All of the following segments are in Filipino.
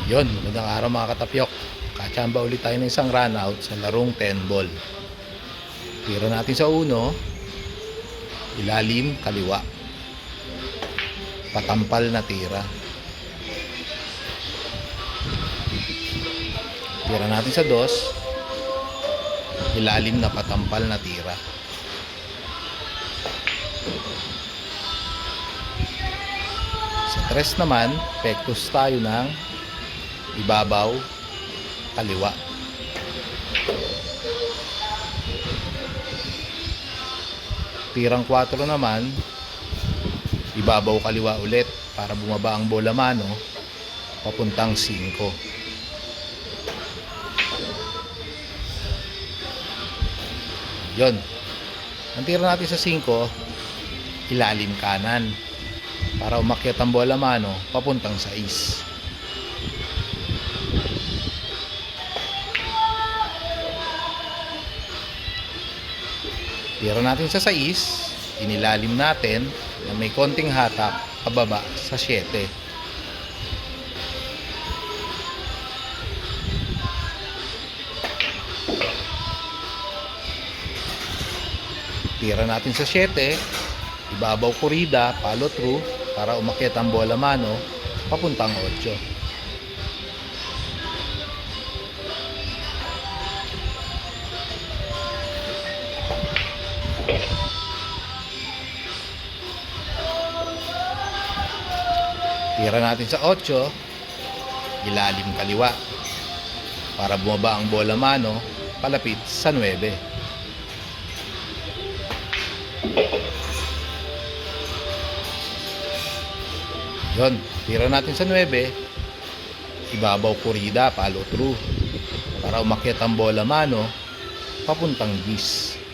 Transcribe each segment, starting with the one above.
Yon, magandang araw mga katapyok. Kachamba ulit tayo ng isang run out sa larong 10 ball. Tira natin sa uno, ilalim, kaliwa. Patampal na tira. Tira natin sa dos, ilalim na patampal na tira. Sa tres naman, pektos tayo ng ibabaw, kaliwa. Tirang 4 naman, ibabaw kaliwa ulit para bumaba ang bola mano papuntang 5. Yon. Ang tira natin sa 5, ilalim kanan para umakyat ang bola mano papuntang 6. Tira natin sa 6, inilalim natin na may konting hatak pababa sa 7. Tira natin sa 7, ibabaw kurida, follow through para umakyat ang bola mano papuntang 8. Tira natin sa 8, ilalim kaliwa para bumaba ang bola mano palapit sa 9. Yon, tira natin sa 9, ibabaw kurida, follow through para umakyat ang bola mano papuntang 10.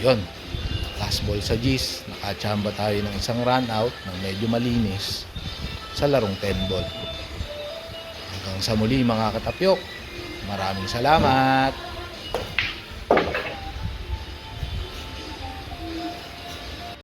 Yon, last ball sa G's. Nakachamba tayo ng isang run out na medyo malinis sa larong 10 ball. Hanggang sa muli mga katapyok, maraming salamat.